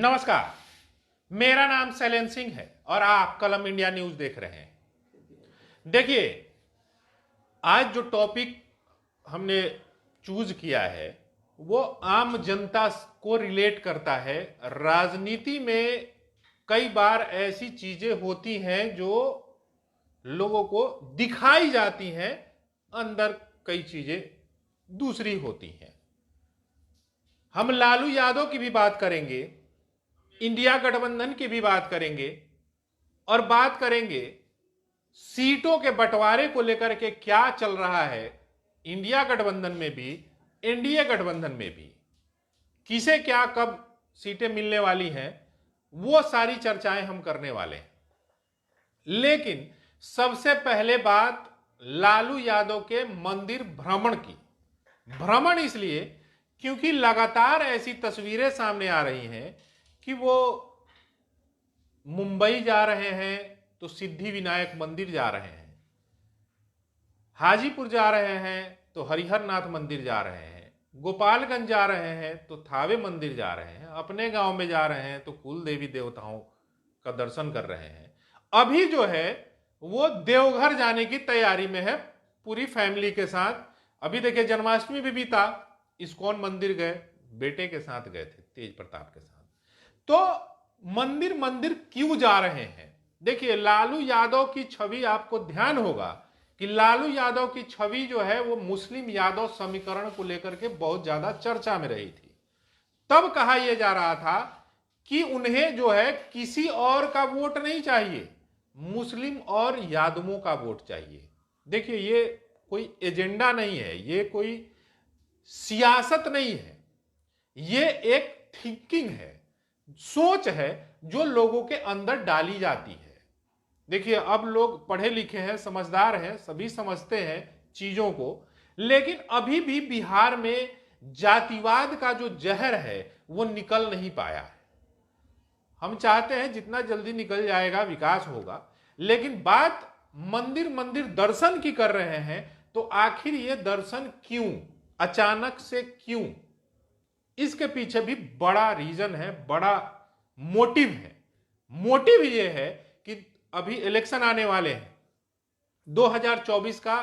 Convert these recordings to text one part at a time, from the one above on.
नमस्कार, मेरा नाम शैलेंद्र सिंह है और आप कलम इंडिया न्यूज देख रहे हैं। देखिए, आज जो टॉपिक हमने चूज किया है वो आम जनता को रिलेट करता है। राजनीति में कई बार ऐसी चीजें होती हैं जो लोगों को दिखाई जाती हैं, अंदर कई चीजें दूसरी होती हैं। हम लालू यादव की भी बात करेंगे, इंडिया गठबंधन की भी बात करेंगे और बात करेंगे सीटों के बंटवारे को लेकर के क्या चल रहा है इंडिया गठबंधन में भी, एनडीए गठबंधन में भी, किसे क्या कब सीटें मिलने वाली हैं, वो सारी चर्चाएं हम करने वाले हैं। लेकिन सबसे पहले बात लालू यादव के मंदिर भ्रमण की। भ्रमण इसलिए क्योंकि लगातार ऐसी तस्वीरें सामने आ रही हैं कि वो मुंबई जा रहे हैं तो सिद्धि विनायक मंदिर जा रहे हैं, हाजीपुर जा रहे हैं तो हरिहरनाथ मंदिर जा रहे हैं, गोपालगंज जा रहे हैं तो थावे मंदिर जा रहे हैं, अपने गांव में जा रहे हैं तो कुल देवी देवताओं का दर्शन कर रहे हैं। अभी जो है वो देवघर जाने की तैयारी में है पूरी फैमिली के साथ। अभी देखिए, जन्माष्टमी भी बीता, इस्कॉन मंदिर गए, बेटे के साथ गए थे, तेज प्रताप के साथ। तो मंदिर मंदिर क्यों जा रहे हैं? देखिए, लालू यादव की छवि, आपको ध्यान होगा कि लालू यादव की छवि जो है वो मुस्लिम यादव समीकरण को लेकर के बहुत ज्यादा चर्चा में रही थी। तब कहा यह जा रहा था कि उन्हें जो है किसी और का वोट नहीं चाहिए, मुस्लिम और यादवों का वोट चाहिए। देखिए, ये कोई एजेंडा नहीं है, ये कोई सियासत नहीं है, ये एक थिंकिंग है, सोच है जो लोगों के अंदर डाली जाती है। देखिए, अब लोग पढ़े लिखे हैं, समझदार हैं, सभी समझते हैं चीजों को, लेकिन अभी भी बिहार में जातिवाद का जो जहर है वो निकल नहीं पाया है। हम चाहते हैं जितना जल्दी निकल जाएगा विकास होगा, लेकिन बात मंदिर मंदिर दर्शन की कर रहे हैं तो आखिर ये दर्शन क्यों, अचानक से क्यों? इसके पीछे भी बड़ा रीजन है, बड़ा मोटिव है। मोटिव ये है कि अभी इलेक्शन आने वाले हैं, 2024 का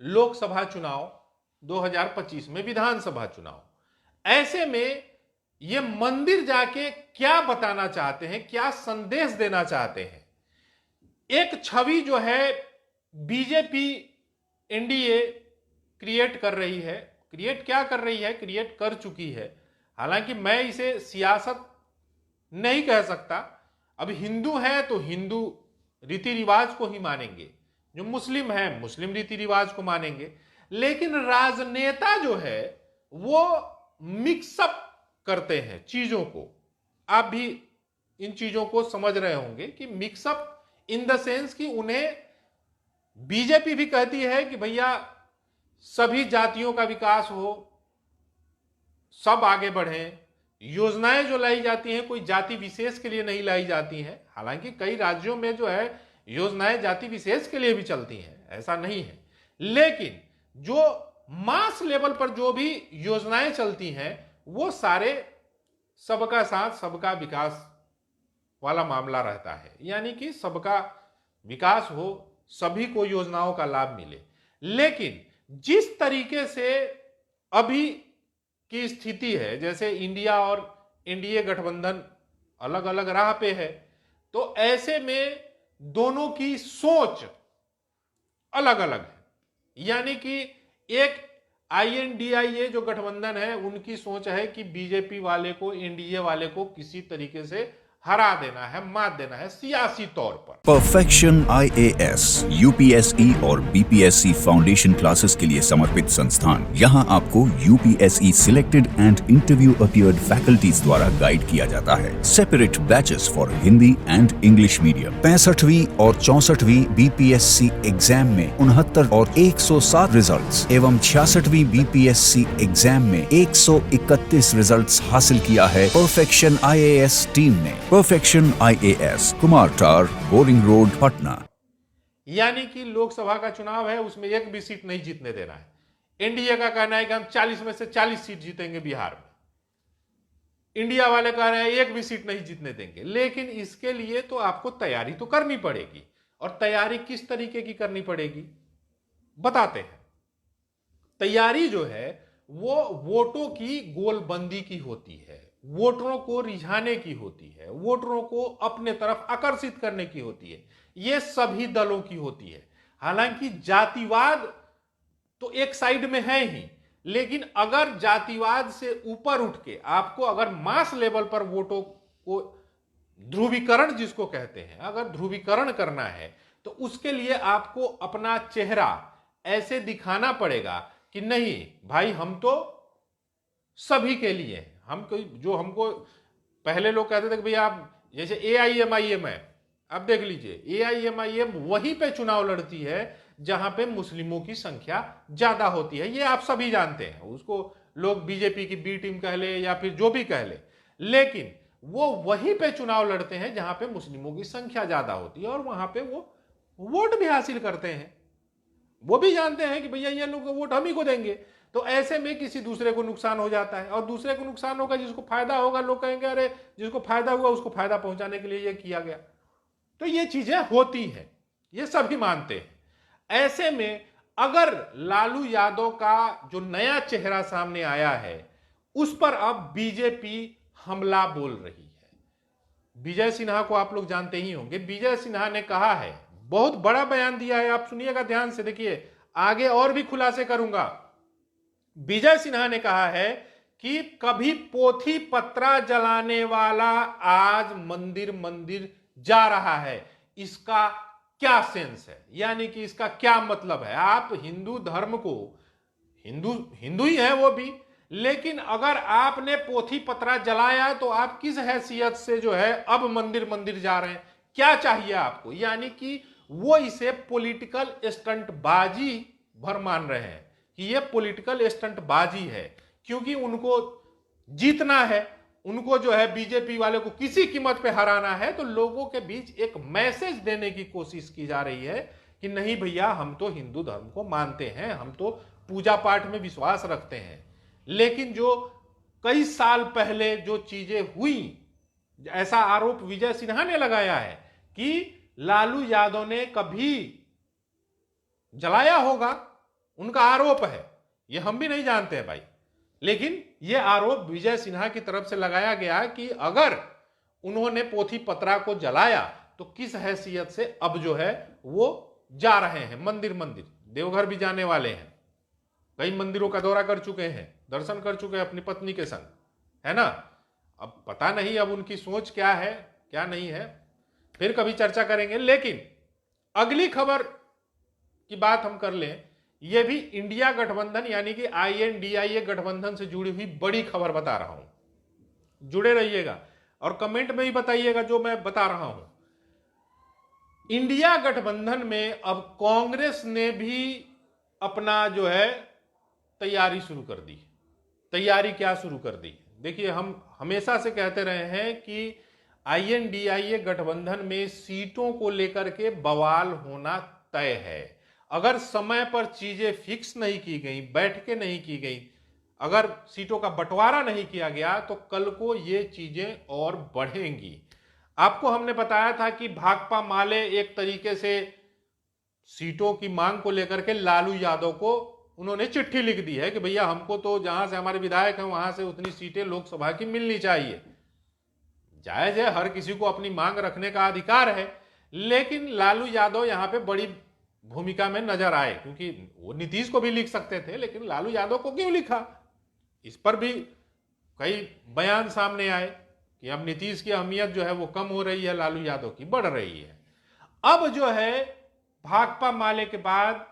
लोकसभा चुनाव, 2025 में विधानसभा चुनाव। ऐसे में ये मंदिर जाके क्या बताना चाहते हैं, क्या संदेश देना चाहते हैं? एक छवि जो है बीजेपी एनडीए क्रिएट कर रही है, क्रिएट क्या कर रही है, क्रिएट कर चुकी है। हालांकि मैं इसे सियासत नहीं कह सकता। अब हिंदू है तो हिंदू रीति रिवाज को ही मानेंगे, जो मुस्लिम है मुस्लिम रीति रिवाज को मानेंगे, लेकिन राजनेता जो है वो मिक्सअप करते हैं चीजों को। आप भी इन चीजों को समझ रहे होंगे कि मिक्सअप इन द सेंस कि उन्हें बीजेपी भी कहती है कि भैया सभी जातियों का विकास हो, सब आगे बढ़ें। योजनाएं जो लाई जाती हैं कोई जाति विशेष के लिए नहीं लाई जाती हैं। हालांकि कई राज्यों में जो है योजनाएं जाति विशेष के लिए भी चलती हैं, ऐसा नहीं है, लेकिन जो मास लेवल पर जो भी योजनाएं चलती हैं वो सारे सबका साथ सबका विकास वाला मामला रहता है, यानी कि सबका विकास हो, सभी को योजनाओं का लाभ मिले। लेकिन जिस तरीके से अभी की स्थिति है, जैसे इंडिया और एनडीए गठबंधन अलग अलग राह पे है, तो ऐसे में दोनों की सोच अलग अलग है। यानी कि एक आईएनडीआईए जो गठबंधन है उनकी सोच है कि बीजेपी वाले को, एनडीए वाले को किसी तरीके से हरा देना है, मात देना है सियासी तौर पर। परफेक्शन आईएएस यूपीएसई और बीपीएससी फाउंडेशन क्लासेस के लिए समर्पित संस्थान। यहां आपको UPSC selected and interview appeared faculties द्वारा गाइड किया जाता है। Separate batches for Hindi and English medium. 65वीं और 64वीं बीपीएससी एग्जाम में 69 और 107 रिजल्ट्स एवं 66वीं बीपीएससी एग्जाम में 131 रिजल्ट्स हासिल किया है परफेक्शन आईएएस टीम ने। Perfection IAS, Kumar tower, boring road, Patna. यानी कि लोकसभा का चुनाव है, उसमें एक भी सीट नहीं जीतने देना है। एनडीए का कहना है कि हम 40 में से 40 सीट जीतेंगे बिहार में। इंडिया वाले कह रहे हैं एक भी सीट नहीं जीतने देंगे। लेकिन इसके लिए तो आपको तैयारी तो करनी पड़ेगी, और तैयारी किस तरीके की करनी पड़ेगी बताते हैं। तैयारी जो है वो वोटों की गोलबंदी की होती है, वोटरों को रिझाने की होती है, वोटरों को अपने तरफ आकर्षित करने की होती है। ये सभी दलों की होती है। हालांकि जातिवाद तो एक साइड में है ही, लेकिन अगर जातिवाद से ऊपर उठ के आपको अगर मास लेवल पर वोटों को ध्रुवीकरण जिसको कहते हैं, अगर ध्रुवीकरण करना है तो उसके लिए आपको अपना चेहरा ऐसे दिखाना पड़ेगा कि नहीं भाई हम तो सभी के लिए हैं। हम कोई जो हमको पहले लोग कहते थे कि भैया आप जैसे AIMIM है, अब देख लीजिए AIMIM वहीं पे चुनाव लड़ती है जहां पे मुस्लिमों की संख्या ज्यादा होती है। ये आप सभी जानते हैं, उसको लोग बीजेपी की बी टीम कह ले या फिर जो भी कह ले, लेकिन वो वहीं पे चुनाव लड़ते हैं जहां पे मुस्लिमों की संख्या ज्यादा होती है, और वहां पे वो वोट भी हासिल करते हैं। वो भी जानते हैं कि भैया ये लोग वोट हम ही को देंगे। तो ऐसे में किसी दूसरे को नुकसान हो जाता है, और दूसरे को नुकसान होगा, जिसको फायदा होगा लोग कहेंगे अरे जिसको फायदा हुआ उसको फायदा पहुंचाने के लिए ये किया गया। तो ये चीजें होती हैं, ये सभी मानते हैं। ऐसे में अगर लालू यादव का जो नया चेहरा सामने आया है उस पर अब बीजेपी हमला बोल रही है। विजय सिन्हा को आप लोग जानते ही होंगे। विजय सिन्हा ने कहा है, बहुत बड़ा बयान दिया है, आप सुनिएगा ध्यान से, देखिए आगे और भी खुलासे करूंगा। विजय सिन्हा ने कहा है कि कभी पोथी पत्रा जलाने वाला आज मंदिर मंदिर जा रहा है, इसका क्या सेंस है, यानी कि इसका क्या मतलब है। आप हिंदू धर्म को, हिंदू ही है वो भी, लेकिन अगर आपने पोथी पत्रा जलाया तो आप किस हैसियत से जो है अब मंदिर मंदिर जा रहे हैं, क्या चाहिए आपको। यानी कि वो इसे पॉलिटिकल स्टंटबाजी भर मान रहे हैं कि ये पॉलिटिकल स्टंटबाजी है, क्योंकि उनको जीतना है, उनको जो है बीजेपी वाले को किसी कीमत पे हराना है। तो लोगों के बीच एक मैसेज देने की कोशिश की जा रही है कि नहीं भैया हम तो हिंदू धर्म को मानते हैं, हम तो पूजा पाठ में विश्वास रखते हैं। लेकिन जो कई साल पहले जो चीजें हुई, ऐसा आरोप विजय सिन्हा ने लगाया है कि लालू यादव ने कभी जलाया होगा, उनका आरोप है, ये हम भी नहीं जानते हैं भाई, लेकिन यह आरोप विजय सिन्हा की तरफ से लगाया गया कि अगर उन्होंने पोथी पत्रा को जलाया तो किस हैसियत से अब जो है वो जा रहे हैं मंदिर मंदिर। देवघर भी जाने वाले हैं, कई मंदिरों का दौरा कर चुके हैं, दर्शन कर चुके हैं अपनी पत्नी के संग, है ना। अब पता नहीं अब उनकी सोच क्या है क्या नहीं है, फिर कभी चर्चा करेंगे। लेकिन अगली खबर की बात हम कर लें, यह भी इंडिया गठबंधन यानी कि INDIA गठबंधन से जुड़ी हुई बड़ी खबर बता रहा हूं। जुड़े रहिएगा और कमेंट में भी बताइएगा जो मैं बता रहा हूं। इंडिया गठबंधन में अब कांग्रेस ने भी अपना जो है तैयारी शुरू कर दी। तैयारी क्या शुरू कर दी, देखिए हम हमेशा से कहते रहे हैं कि INDIA गठबंधन में सीटों को लेकर के बवाल होना तय है। अगर समय पर चीजें फिक्स नहीं की गई, बैठकें नहीं की गई, अगर सीटों का बंटवारा नहीं किया गया तो कल को ये चीजें और बढ़ेंगी। आपको हमने बताया था कि भाकपा माले एक तरीके से सीटों की मांग को लेकर के लालू यादव को उन्होंने चिट्ठी लिख दी है कि भैया हमको तो जहां से हमारे विधायक हैं वहां से उतनी सीटें लोकसभा की मिलनी चाहिए। जायज है, हर किसी को अपनी मांग रखने का अधिकार है, लेकिन लालू यादव यहां पे बड़ी भूमिका में नजर आए, क्योंकि वो नीतीश को भी लिख सकते थे, लेकिन लालू यादव को क्यों लिखा, इस पर भी कई बयान सामने आए कि अब नीतीश की अहमियत जो है वो कम हो रही है, लालू यादव की बढ़ रही है। अब जो है भाकपा माले के बाद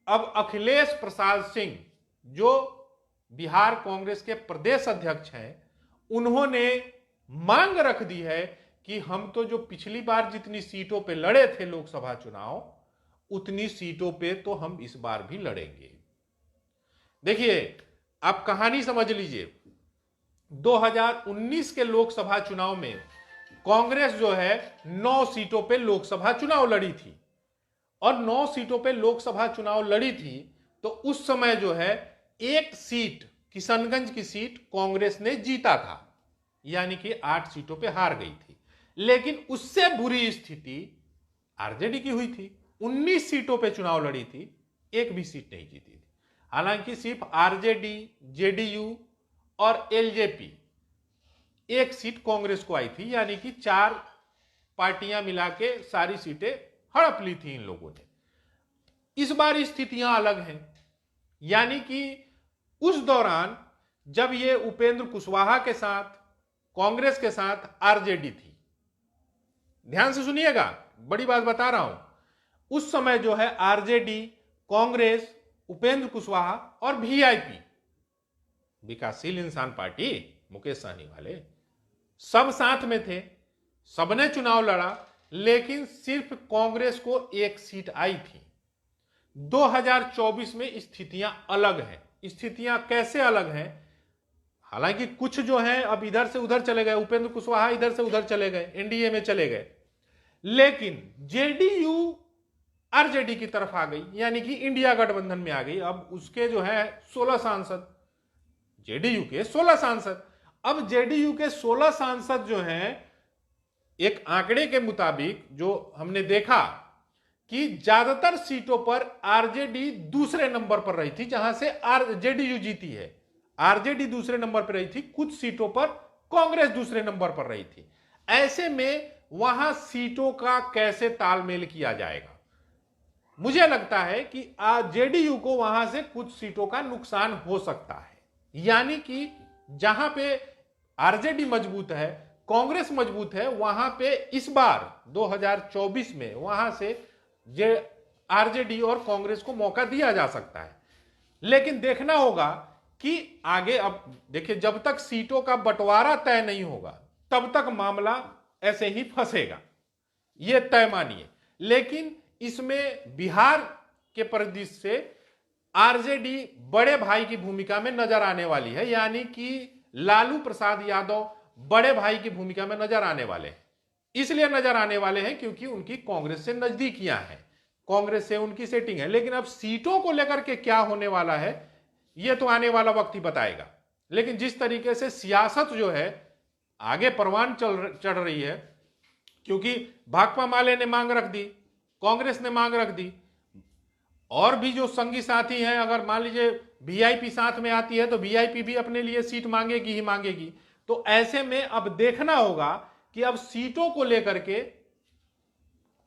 अब अखिलेश प्रसाद सिंह जो बिहार कांग्रेस के प्रदेश अध्यक्ष हैं, उन्होंने मांग रख दी है कि हम तो जो पिछली बार जितनी सीटों पे लड़े थे लोकसभा चुनाव, उतनी सीटों पे तो हम इस बार भी लड़ेंगे। देखिए आप कहानी समझ लीजिए, 2019 के लोकसभा चुनाव में कांग्रेस जो है 9 सीटों पे लोकसभा चुनाव लड़ी थी, और 9 सीटों पे लोकसभा चुनाव लड़ी थी तो उस समय जो है एक सीट, किशनगंज की सीट कांग्रेस ने जीता था। यानी कि 8 सीटों पे हार गई थी। लेकिन उससे बुरी स्थिति आरजेडी की हुई थी, 19 सीटों पे चुनाव लड़ी थी, एक भी सीट नहीं जीती थी। हालांकि सिर्फ आरजेडी, जेडीयू और एलजेपी एक सीट कांग्रेस को आई थी, यानी कि 4 पार्टियां मिला के सारी सीटें हड़प ली थी इन लोगों ने। इस बार स्थितियां अलग हैं, यानी कि उस दौरान जब ये उपेंद्र कुशवाहा के साथ, कांग्रेस के साथ आरजेडी थी, ध्यान से सुनिएगा, बड़ी बात बता रहा हूं, उस समय जो है आरजेडी, कांग्रेस, उपेंद्र कुशवाहा और वीआईपी, विकासशील इंसान पार्टी, मुकेश सहनी वाले, सब साथ में थे, सबने चुनाव लड़ा, लेकिन सिर्फ कांग्रेस को एक सीट आई थी। 2024 में स्थितियां अलग हैं। स्थितियां कैसे अलग हैं? हालांकि कुछ जो है अब इधर से उधर चले गए, उपेंद्र कुशवाहा इधर से उधर चले गए, एनडीए में चले गए, लेकिन जेडीयू आरजेडी की तरफ आ गई, यानी कि इंडिया गठबंधन में आ गई। अब उसके जो है 16 सांसद, जेडीयू के 16 सांसद। अब जेडीयू के 16 सांसद जो हैं, एक आंकड़े के मुताबिक जो हमने देखा कि ज्यादातर सीटों पर आरजेडी दूसरे नंबर पर रही थी, जहां से जेडीयू जीती है। आरजेडी दूसरे नंबर पर रही थी, कुछ सीटों पर कांग्रेस दूसरे नंबर पर रही थी। ऐसे में वहां सीटों का कैसे तालमेल किया जाएगा? मुझे लगता है कि जेडीयू को वहां से कुछ सीटों का नुकसान हो सकता है, यानी कि जहां पे आरजेडी मजबूत है, कांग्रेस मजबूत है, वहां पे इस बार 2024 में वहां से आरजेडी और कांग्रेस को मौका दिया जा सकता है। लेकिन देखना होगा कि आगे, अब देखिए, जब तक सीटों का बंटवारा तय नहीं होगा तब तक मामला ऐसे ही फंसेगा, यह तय मानिए। लेकिन इसमें बिहार के परिदृश्य से आरजेडी बड़े भाई की भूमिका में नजर आने वाली है, यानी कि लालू प्रसाद यादव बड़े भाई की भूमिका में नजर आने वाले हैं। इसलिए नजर आने वाले हैं क्योंकि उनकी कांग्रेस से नजदीकियां हैं, कांग्रेस से उनकी सेटिंग है। लेकिन अब सीटों को लेकर के क्या होने वाला है, यह तो आने वाला वक्त ही बताएगा। लेकिन जिस तरीके से सियासत जो है आगे परवान चढ़ रही है, क्योंकि भाकपा माले ने मांग रख दी, कांग्रेस ने मांग रख दी, और भी जो संगी साथी हैं, अगर मान लीजिए वीआईपी साथ में आती है तो वीआईपी भी अपने लिए सीट मांगेगी ही मांगेगी। तो ऐसे में अब देखना होगा कि अब सीटों को लेकर के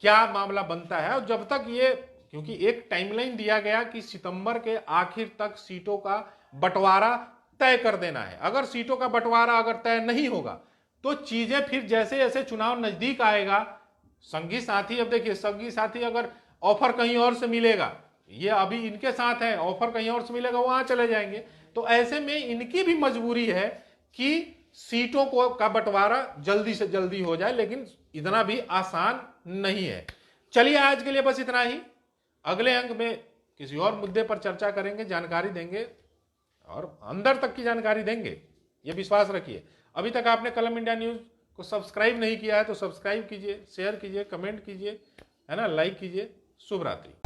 क्या मामला बनता है। और जब तक ये, क्योंकि एक टाइमलाइन दिया गया कि सितंबर के आखिर तक सीटों का बंटवारा तय कर देना है। अगर सीटों का बंटवारा अगर तय नहीं होगा तो चीजें फिर जैसे जैसे चुनाव नजदीक आएगा, संगी साथी, अब देखिए संगी साथी अगर ऑफर कहीं और से मिलेगा, ये अभी इनके साथ है, ऑफर कहीं और से मिलेगा, वहां चले जाएंगे। तो ऐसे में इनकी भी मजबूरी है कि सीटों को का बंटवारा जल्दी से जल्दी हो जाए, लेकिन इतना भी आसान नहीं है। चलिए आज के लिए बस इतना ही। अगले अंक में किसी और मुद्दे पर चर्चा करेंगे, जानकारी देंगे और अंदर तक की जानकारी देंगे, ये विश्वास रखिए। अभी तक आपने कलम इंडिया न्यूज को सब्सक्राइब नहीं किया है तो सब्सक्राइब कीजिए, शेयर कीजिए, कमेंट कीजिए, है ना, लाइक कीजिए। शुभ रात्रि।